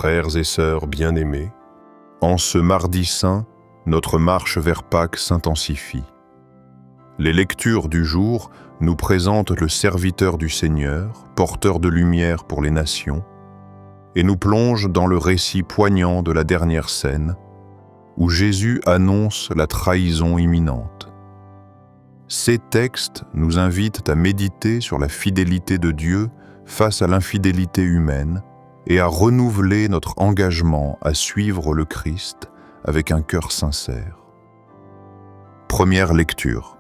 Frères et sœurs bien-aimés, en ce mardi saint, notre marche vers Pâques s'intensifie. Les lectures du jour nous présentent le serviteur du Seigneur, porteur de lumière pour les nations, et nous plongent dans le récit poignant de la dernière scène, où Jésus annonce la trahison imminente. Ces textes nous invitent à méditer sur la fidélité de Dieu face à l'infidélité humaine et à renouveler notre engagement à suivre le Christ avec un cœur sincère. Première lecture.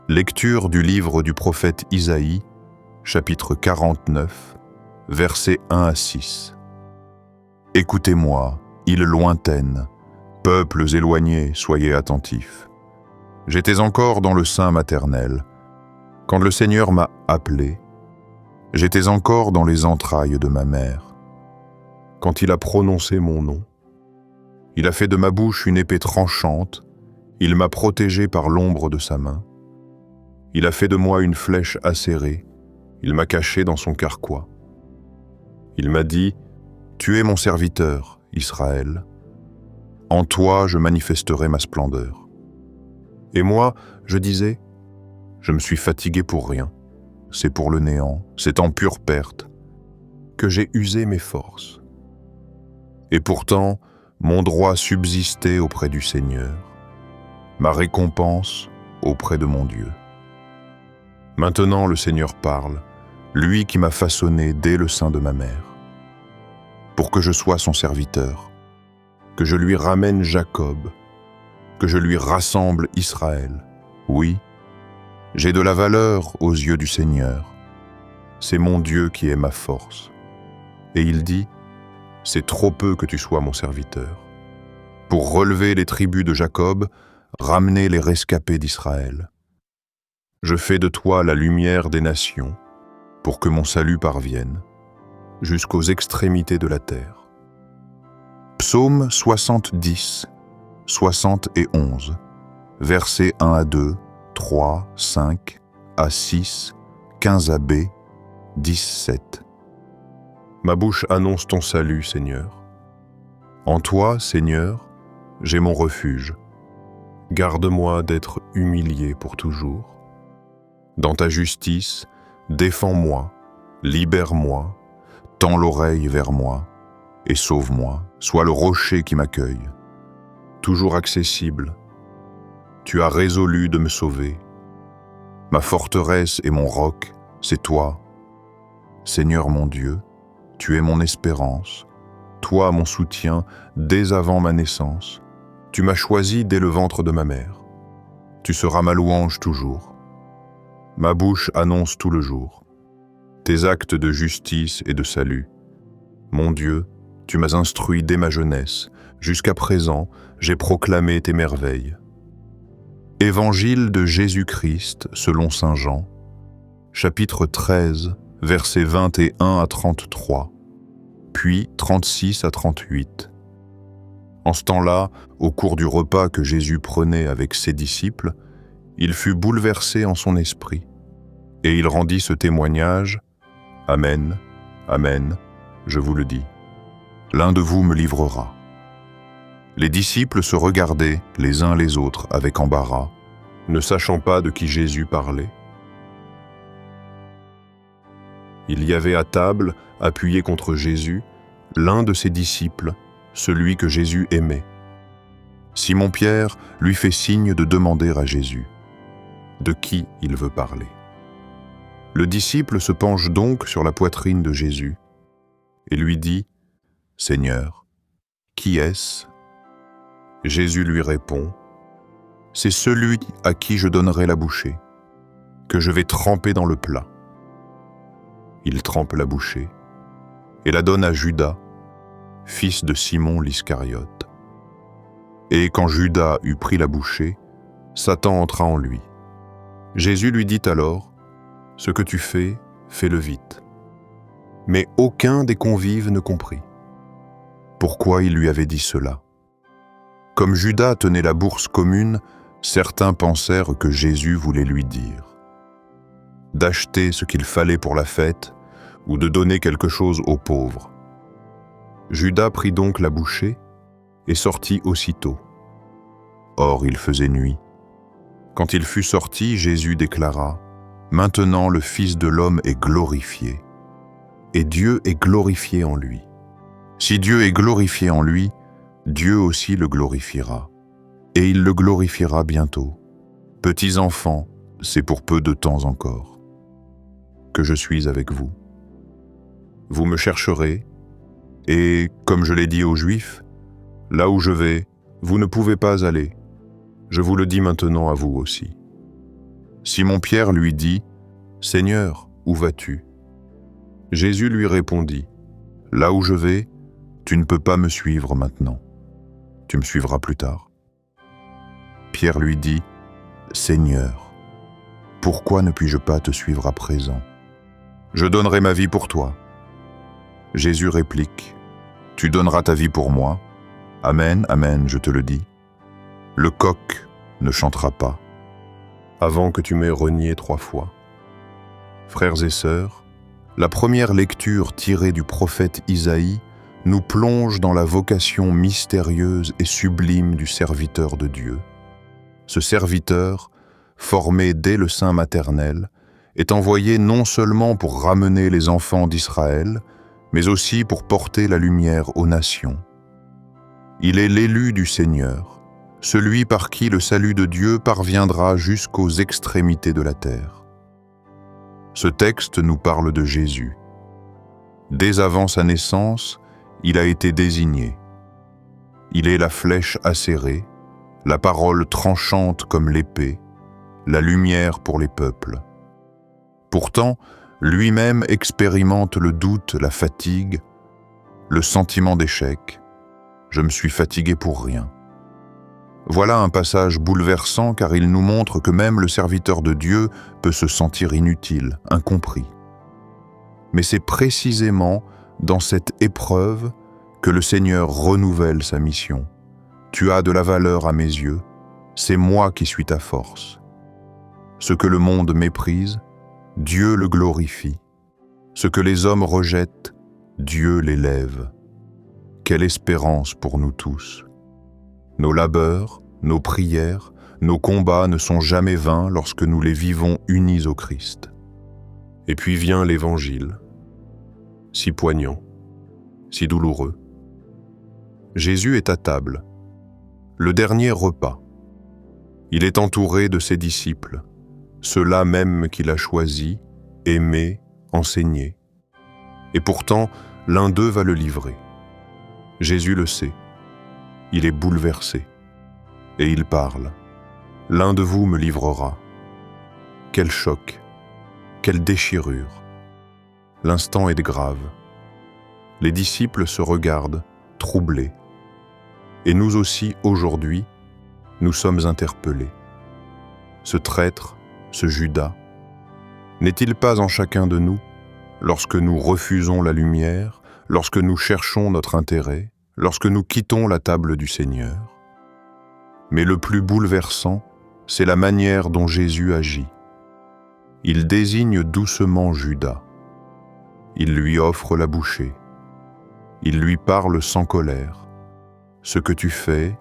Lecture du livre du prophète Isaïe, chapitre 49, versets 1 à 6. Écoutez-moi, îles lointaines, peuples éloignés, soyez attentifs. J'étais encore dans le sein maternel, quand le Seigneur m'a appelé. J'étais encore dans les entrailles de ma mère. Quand il a prononcé mon nom, il a fait de ma bouche une épée tranchante, il m'a protégé par l'ombre de sa main. Il a fait de moi une flèche acérée, il m'a caché dans son carquois. Il m'a dit, « Tu es mon serviteur, Israël. En toi je manifesterai ma splendeur. » Et moi, je disais, « Je me suis fatigué pour rien. C'est pour le néant, c'est en pure perte, que j'ai usé mes forces. » Et pourtant, mon droit subsistait auprès du Seigneur, ma récompense auprès de mon Dieu. Maintenant le Seigneur parle, lui qui m'a façonné dès le sein de ma mère, pour que je sois son serviteur, que je lui ramène Jacob, que je lui rassemble Israël. Oui, j'ai de la valeur aux yeux du Seigneur. C'est mon Dieu qui est ma force. Et il dit, c'est trop peu que tu sois mon serviteur. Pour relever les tribus de Jacob, ramener les rescapés d'Israël. Je fais de toi la lumière des nations, pour que mon salut parvienne jusqu'aux extrémités de la terre. Psaume 70, 71, versets 1 à 2, 3, 5, à 6, 15 à B, 17. Ma bouche annonce ton salut, Seigneur. En toi, Seigneur, j'ai mon refuge. Garde-moi d'être humilié pour toujours. Dans ta justice, défends-moi, libère-moi, tends l'oreille vers moi et sauve-moi. Sois le rocher qui m'accueille. Toujours accessible, tu as résolu de me sauver. Ma forteresse et mon roc, c'est toi. Seigneur mon Dieu, tu es mon espérance, toi mon soutien dès avant ma naissance. Tu m'as choisi dès le ventre de ma mère. Tu seras ma louange toujours. Ma bouche annonce tout le jour tes actes de justice et de salut. Mon Dieu, tu m'as instruit dès ma jeunesse. Jusqu'à présent, j'ai proclamé tes merveilles. Évangile de Jésus-Christ selon saint Jean, chapitre 13, versets 21 à 33, puis 36 à 38. En ce temps-là, au cours du repas que Jésus prenait avec ses disciples, il fut bouleversé en son esprit, et il rendit ce témoignage, « Amen, Amen, je vous le dis, l'un de vous me livrera. » Les disciples se regardaient les uns les autres avec embarras, ne sachant pas de qui Jésus parlait. Il y avait à table, appuyé contre Jésus, l'un de ses disciples, celui que Jésus aimait. Simon-Pierre lui fait signe de demander à Jésus de qui il veut parler. Le disciple se penche donc sur la poitrine de Jésus et lui dit, « Seigneur, qui est-ce » Jésus lui répond, « C'est celui à qui je donnerai la bouchée, que je vais tremper dans le plat. » Il trempe la bouchée et la donne à Judas, fils de Simon l'Iscariote. Et quand Judas eut pris la bouchée, Satan entra en lui. Jésus lui dit alors, « Ce que tu fais, fais-le vite. » Mais aucun des convives ne comprit pourquoi il lui avait dit cela. Comme Judas tenait la bourse commune, certains pensèrent que Jésus voulait lui dire d'acheter ce qu'il fallait pour la fête ou de donner quelque chose aux pauvres. Judas prit donc la bouchée et sortit aussitôt. Or il faisait nuit. Quand il fut sorti, Jésus déclara : « Maintenant le Fils de l'homme est glorifié, et Dieu est glorifié en lui. Si Dieu est glorifié en lui, Dieu aussi le glorifiera, et il le glorifiera bientôt. Petits enfants, c'est pour peu de temps encore que je suis avec vous. Vous me chercherez, et, comme je l'ai dit aux Juifs, là où je vais, vous ne pouvez pas aller. Je vous le dis maintenant à vous aussi. » Simon-Pierre lui dit : « Seigneur, où vas-tu ? » Jésus lui répondit : « Là où je vais, tu ne peux pas me suivre maintenant. Tu me suivras plus tard. » Pierre lui dit : « Seigneur, pourquoi ne puis-je pas te suivre à présent ? Je donnerai ma vie pour toi. » Jésus réplique : « Tu donneras ta vie pour moi. Amen, amen, je te le dis. Le coq ne chantera pas avant que tu m'aies renié 3 fois. » Frères et sœurs, la première lecture tirée du prophète Isaïe nous plonge dans la vocation mystérieuse et sublime du serviteur de Dieu. Ce serviteur, formé dès le sein maternel, est envoyé non seulement pour ramener les enfants d'Israël, mais aussi pour porter la lumière aux nations. Il est l'élu du Seigneur, celui par qui le salut de Dieu parviendra jusqu'aux extrémités de la terre. Ce texte nous parle de Jésus. Dès avant sa naissance, il a été désigné. Il est la flèche acérée, la parole tranchante comme l'épée, la lumière pour les peuples. Pourtant, lui-même expérimente le doute, la fatigue, le sentiment d'échec. Je me suis fatigué pour rien. Voilà un passage bouleversant car il nous montre que même le serviteur de Dieu peut se sentir inutile, incompris. Mais c'est précisément dans cette épreuve que le Seigneur renouvelle sa mission. Tu as de la valeur à mes yeux, c'est moi qui suis ta force. Ce que le monde méprise, Dieu le glorifie. Ce que les hommes rejettent, Dieu l'élève. Quelle espérance pour nous tous. Nos labeurs, nos prières, nos combats ne sont jamais vains lorsque nous les vivons unis au Christ. Et puis vient l'Évangile, si poignant, si douloureux. Jésus est à table, le dernier repas. Il est entouré de ses disciples, ceux-là même qu'il a choisis, aimés, enseignés. Et pourtant, l'un d'eux va le livrer. Jésus le sait. Il est bouleversé. Et il parle. « L'un de vous me livrera. » Quel choc, quelle déchirure. L'instant est grave. Les disciples se regardent, troublés. Et nous aussi, aujourd'hui, nous sommes interpellés. Ce traître, ce Judas, n'est-il pas en chacun de nous, lorsque nous refusons la lumière, lorsque nous cherchons notre intérêt, lorsque nous quittons la table du Seigneur? Mais le plus bouleversant, c'est la manière dont Jésus agit. Il désigne doucement Judas. Il lui offre la bouchée. Il lui parle sans colère. « Ce que tu fais,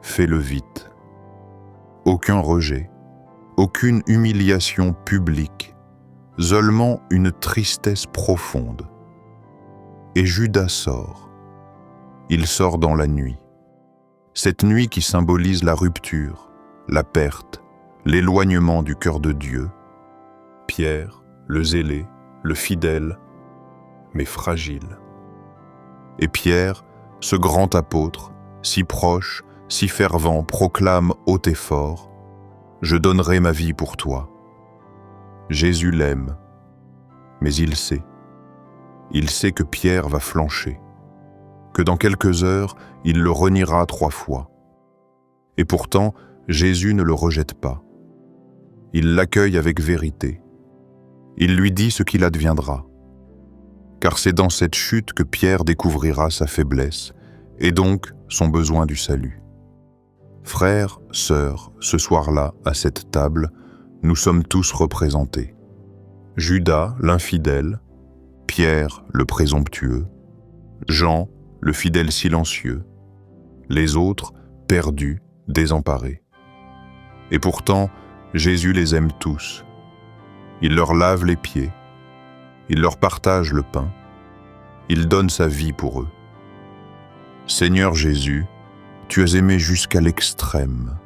fais-le vite. » Aucun rejet, aucune humiliation publique, seulement une tristesse profonde. Et Judas sort. Il sort dans la nuit. Cette nuit qui symbolise la rupture, la perte, l'éloignement du cœur de Dieu. Pierre, le zélé, le fidèle, mais fragile. Et Pierre, ce grand apôtre, si proche, si fervent, proclame haut et fort : « Je donnerai ma vie pour toi. » Jésus l'aime, mais il sait. Il sait que Pierre va flancher, que dans quelques heures, il le reniera 3 fois. Et pourtant, Jésus ne le rejette pas. Il l'accueille avec vérité. Il lui dit ce qu'il adviendra. Car c'est dans cette chute que Pierre découvrira sa faiblesse et donc son besoin du salut. Frères, sœurs, ce soir-là, à cette table, nous sommes tous représentés. Judas, l'infidèle, Pierre, le présomptueux, Jean, le fidèle silencieux, les autres perdus, désemparés. Et pourtant, Jésus les aime tous. Il leur lave les pieds, il leur partage le pain, il donne sa vie pour eux. Seigneur Jésus, tu as aimé jusqu'à l'extrême.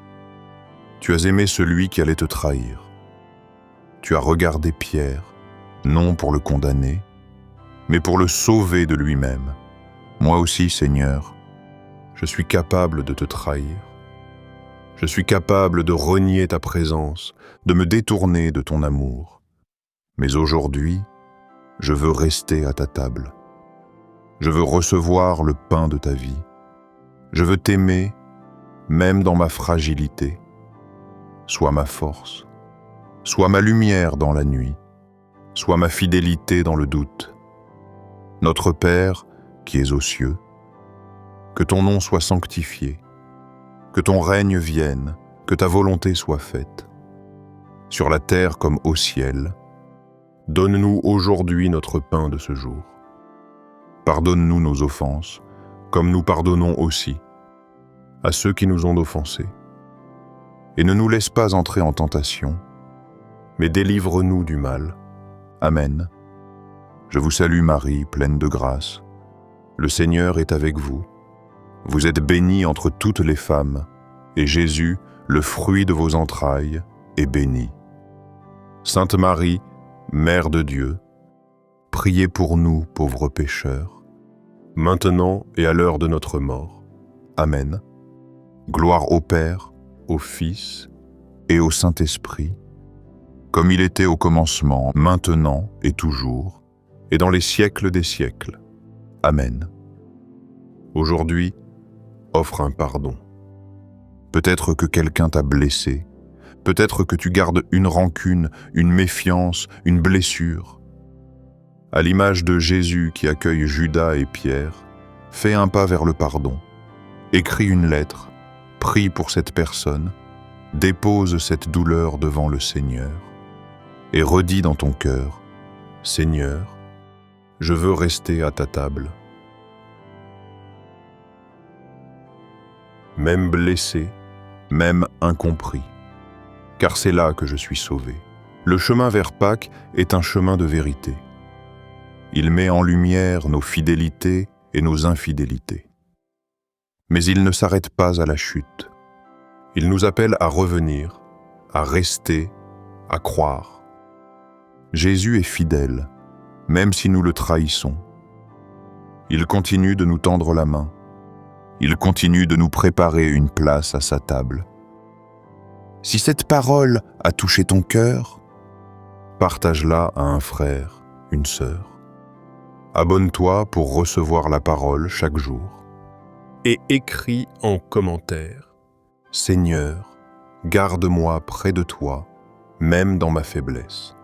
Tu as aimé celui qui allait te trahir. Tu as regardé Pierre, non pour le condamner, mais pour le sauver de lui-même. Moi aussi, Seigneur, je suis capable de te trahir. Je suis capable de renier ta présence, de me détourner de ton amour. Mais aujourd'hui, je veux rester à ta table. Je veux recevoir le pain de ta vie. Je veux t'aimer, même dans ma fragilité. Sois ma force, sois ma lumière dans la nuit, sois ma fidélité dans le doute. Notre Père, qui es aux cieux, que ton nom soit sanctifié, que ton règne vienne, que ta volonté soit faite. Sur la terre comme au ciel, donne-nous aujourd'hui notre pain de ce jour. Pardonne-nous nos offenses, comme nous pardonnons aussi à ceux qui nous ont offensés. Et ne nous laisse pas entrer en tentation, mais délivre-nous du mal. Amen. Je vous salue Marie, pleine de grâce. Le Seigneur est avec vous. Vous êtes bénie entre toutes les femmes, et Jésus, le fruit de vos entrailles, est béni. Sainte Marie, Mère de Dieu, priez pour nous, pauvres pécheurs, maintenant et à l'heure de notre mort. Amen. Gloire au Père, au Fils et au Saint-Esprit, comme il était au commencement, maintenant et toujours, et dans les siècles des siècles. Amen. Aujourd'hui, offre un pardon. Peut-être que quelqu'un t'a blessé, peut-être que tu gardes une rancune, une méfiance, une blessure. À l'image de Jésus qui accueille Judas et Pierre, fais un pas vers le pardon. Écris une lettre, prie pour cette personne, dépose cette douleur devant le Seigneur et redis dans ton cœur, « Seigneur, je veux rester à ta table. » Même blessé, même incompris, car c'est là que je suis sauvé. Le chemin vers Pâques est un chemin de vérité. Il met en lumière nos fidélités et nos infidélités. Mais il ne s'arrête pas à la chute. Il nous appelle à revenir, à rester, à croire. Jésus est fidèle, même si nous le trahissons. Il continue de nous tendre la main. Il continue de nous préparer une place à sa table. Si cette parole a touché ton cœur, partage-la à un frère, une sœur. Abonne-toi pour recevoir la parole chaque jour. Et écris en commentaire « Seigneur, garde-moi près de toi, même dans ma faiblesse. »